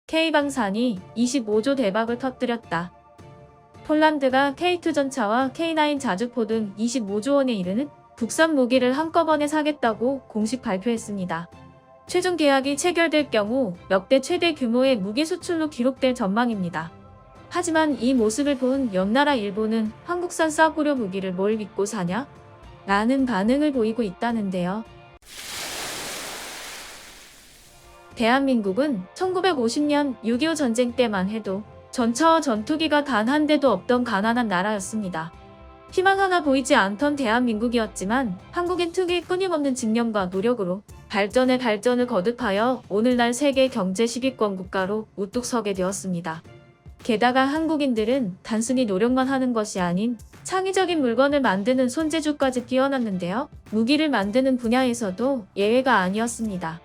K방산이 25조 대박을 터뜨렸다. 폴란드가 K2 전차와 K9 자주포 등 25조 원에 이르는 국산 무기를 한꺼번에 사겠다고 공식 발표했습니다. 최종 계약이 체결될 경우 역대 최대 규모의 무기 수출로 기록될 전망입니다. 하지만 이 모습을 본 옆나라 일본은 한국산 싸구려 무기를 뭘 믿고 사냐? 라는 반응을 보이고 있다는데요. 대한민국은 1950년 6.25 전쟁 때만 해도 전차와 전투기가 단 한 대도 없던 가난한 나라였습니다. 희망 하나 보이지 않던 대한민국이었지만 한국인 특유의 끊임없는 집념과 노력으로 발전을 거듭하여 오늘날 세계 경제 10위권 국가로 우뚝 서게 되었습니다. 게다가 한국인들은 단순히 노력만 하는 것이 아닌 창의적인 물건을 만드는 손재주까지 뛰어났는데요. 무기를 만드는 분야에서도 예외가 아니었습니다.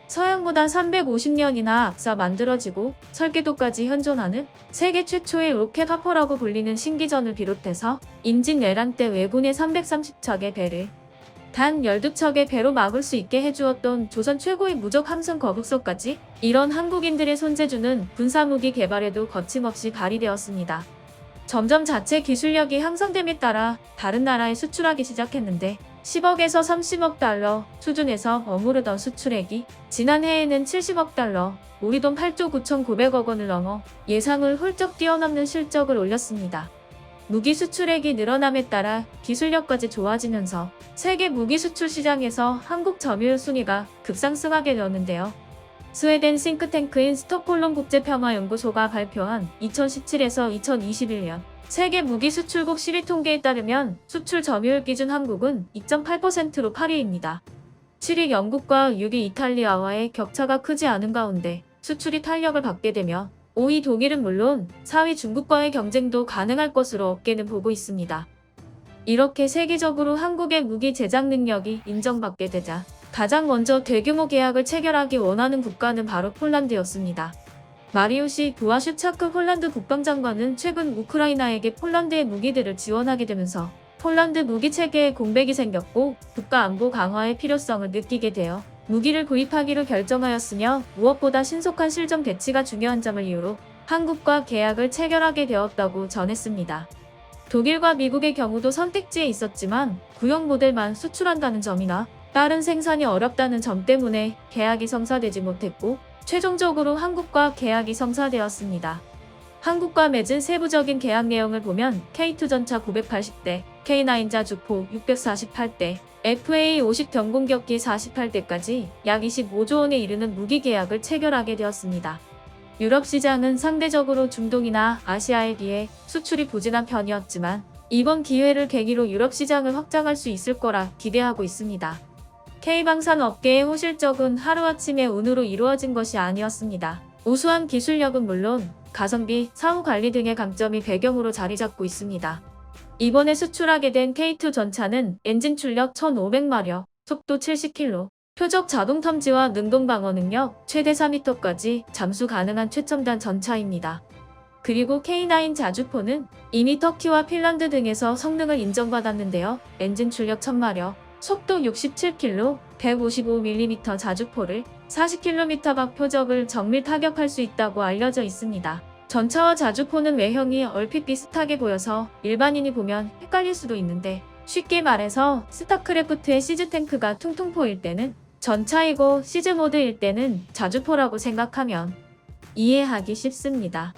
서양보다 350년이나 앞서 만들어지고 설계도까지 현존하는 세계 최초의 로켓 화포라고 불리는 신기전을 비롯해서 임진왜란 때 왜군의 330척의 배를 단 12척의 배로 막을 수 있게 해주었던 조선 최고의 무적 함성 거북선까지 이런 한국인들의 손재주는 군사무기 개발에도 거침없이 발휘되었습니다. 점점 자체 기술력이 향상됨에 따라 다른 나라에 수출하기 시작했는데 10억에서 30억 달러 수준에서 머무르던 수출액이 지난해에는 70억 달러, 우리 돈 8조 9,900억 원을 넘어 예상을 훌쩍 뛰어넘는 실적을 올렸습니다. 무기 수출액이 늘어남에 따라 기술력까지 좋아지면서 세계 무기 수출 시장에서 한국 점유율 순위가 급상승하게 되었는데요. 스웨덴 싱크탱크인 스톡홀름 국제평화연구소가 발표한 2017에서 2021년 세계 무기 수출국 10위 통계에 따르면 수출 점유율 기준 한국은 2.8%로 8위입니다. 7위 영국과 6위 이탈리아와의 격차가 크지 않은 가운데 수출이 탄력을 받게 되며 5위 독일은 물론 4위 중국과의 경쟁도 가능할 것으로 업계는 보고 있습니다. 이렇게 세계적으로 한국의 무기 제작 능력이 인정받게 되자 가장 먼저 대규모 계약을 체결하기 원하는 국가는 바로 폴란드였습니다. 마리우시 부아슈차크 폴란드 국방장관은 최근 우크라이나에게 폴란드의 무기들을 지원하게 되면서 폴란드 무기 체계에 공백이 생겼고 국가 안보 강화의 필요성을 느끼게 되어 무기를 구입하기로 결정하였으며 무엇보다 신속한 실전 배치가 중요한 점을 이유로 한국과 계약을 체결하게 되었다고 전했습니다. 독일과 미국의 경우도 선택지에 있었지만 구형 모델만 수출한다는 점이나 다른 생산이 어렵다는 점 때문에 계약이 성사되지 못했고 최종적으로 한국과 계약이 성사되었습니다. 한국과 맺은 세부적인 계약 내용을 보면 K2 전차 980대, K9 자주포 648대, FA-50 경공격기 48대까지 약 25조 원에 이르는 무기 계약을 체결하게 되었습니다. 유럽 시장은 상대적으로 중동이나 아시아에 비해 수출이 부진한 편이었지만 이번 기회를 계기로 유럽 시장을 확장할 수 있을 거라 기대하고 있습니다. K방산 업계의 호실적은 하루아침에 운으로 이루어진 것이 아니었습니다. 우수한 기술력은 물론 가성비, 사후관리 등의 강점이 배경으로 자리 잡고 있습니다. 이번에 수출하게 된 K2 전차는 엔진 출력 1500마력, 속도 70km, 표적 자동 탐지와 능동 방어 능력 최대 4m까지 잠수 가능한 최첨단 전차입니다. 그리고 K9 자주포는 이미 터키와 핀란드 등에서 성능을 인정받았는데요. 엔진 출력 1000마력, 속도 67km, 155mm 자주포를 40km 밖 표적을 정밀 타격할 수 있다고 알려져 있습니다. 전차와 자주포는 외형이 얼핏 비슷하게 보여서 일반인이 보면 헷갈릴 수도 있는데 쉽게 말해서 스타크래프트의 시즈 탱크가 퉁퉁포일 때는 전차이고 시즈 모드일 때는 자주포라고 생각하면 이해하기 쉽습니다.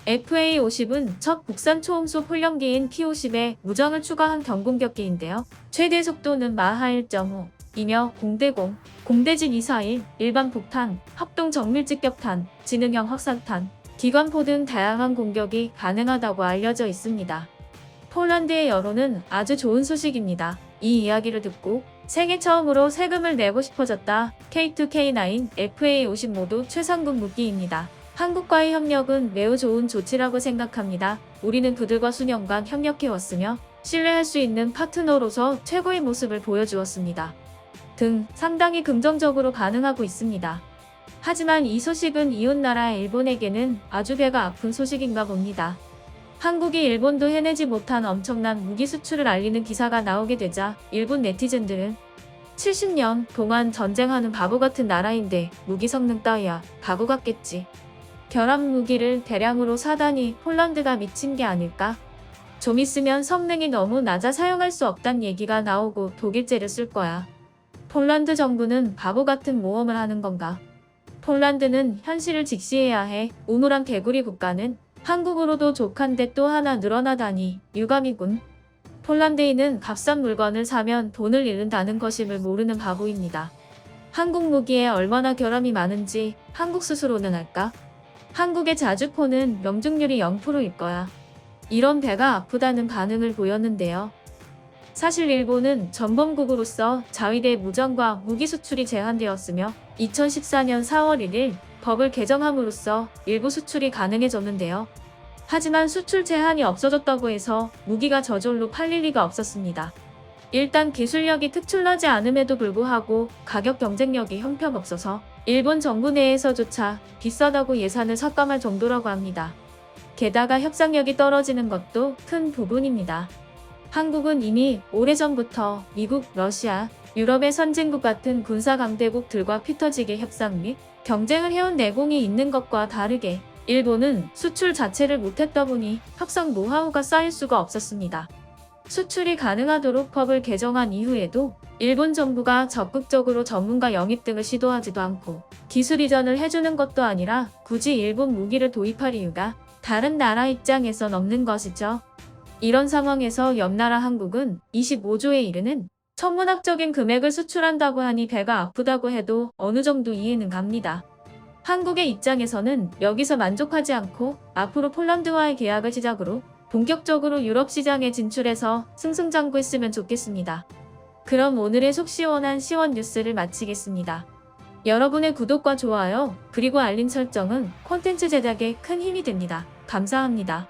FA-50은 첫 국산 초음속 훈련기인 P-50에 무장을 추가한 경공격기인데요. 최대 속도는 마하 1.5이며 공대공, 공대진 241, 일반 폭탄, 합동 정밀 직격탄, 지능형 확산탄, 기관포 등 다양한 공격이 가능하다고 알려져 있습니다. 폴란드의 여론은 아주 좋은 소식입니다. 이 이야기를 듣고 생애 처음으로 세금을 내고 싶어졌다. K2, K9, FA-50 모두 최상급 무기입니다. 한국과의 협력은 매우 좋은 조치라고 생각합니다. 우리는 그들과 수년간 협력해왔으며 신뢰할 수 있는 파트너로서 최고의 모습을 보여주었습니다. 등 상당히 긍정적으로 반응하고 있습니다. 하지만 이 소식은 이웃나라 일본에게는 아주 배가 아픈 소식인가 봅니다. 한국이 일본도 해내지 못한 엄청난 무기 수출을 알리는 기사가 나오게 되자 일본 네티즌들은 70년 동안 전쟁하는 바보 같은 나라인데 무기 성능 따위야 바보 같겠지 결합 무기를 대량으로 사다니 폴란드가 미친 게 아닐까? 좀 있으면 성능이 너무 낮아 사용할 수 없단 얘기가 나오고 독일제를 쓸 거야. 폴란드 정부는 바보 같은 모험을 하는 건가? 폴란드는 현실을 직시해야 해. 우물안 개구리 국가는 한국으로도 족한데 또 하나 늘어나다니 유감이군. 폴란드인은 값싼 물건을 사면 돈을 잃는다는 것임을 모르는 바보입니다. 한국 무기에 얼마나 결함이 많은지 한국 스스로는 알까? 한국의 자주포는 명중률이 0%일 거야. 이런 배가 아프다는 반응을 보였는데요. 사실 일본은 전범국으로서 자위대 무전과 무기 수출이 제한되었으며 2014년 4월 1일 법을 개정함으로써 일부 수출이 가능해졌는데요. 하지만 수출 제한이 없어졌다고 해서 무기가 저절로 팔릴 리가 없었습니다. 일단 기술력이 특출나지 않음에도 불구하고 가격 경쟁력이 형편없어서 일본 정부 내에서조차 비싸다고 예산을 삭감할 정도라고 합니다. 게다가 협상력이 떨어지는 것도 큰 부분입니다. 한국은 이미 오래전부터 미국, 러시아, 유럽의 선진국 같은 군사 강대국들과 피 터지게 협상 및 경쟁을 해온 내공이 있는 것과 다르게 일본은 수출 자체를 못했다 보니 협상 노하우가 쌓일 수가 없었습니다. 수출이 가능하도록 법을 개정한 이후에도 일본 정부가 적극적으로 전문가 영입 등을 시도하지도 않고 기술 이전을 해주는 것도 아니라 굳이 일본 무기를 도입할 이유가 다른 나라 입장에선 없는 것이죠. 이런 상황에서 옆나라 한국은 25조에 이르는 천문학적인 금액을 수출한다고 하니 배가 아프다고 해도 어느 정도 이해는 갑니다. 한국의 입장에서는 여기서 만족하지 않고 앞으로 폴란드와의 계약을 시작으로 본격적으로 유럽 시장에 진출해서 승승장구했으면 좋겠습니다. 그럼 오늘의 속 시원한 시원 뉴스를 마치겠습니다. 여러분의 구독과 좋아요 그리고 알림 설정은 콘텐츠 제작에 큰 힘이 됩니다. 감사합니다.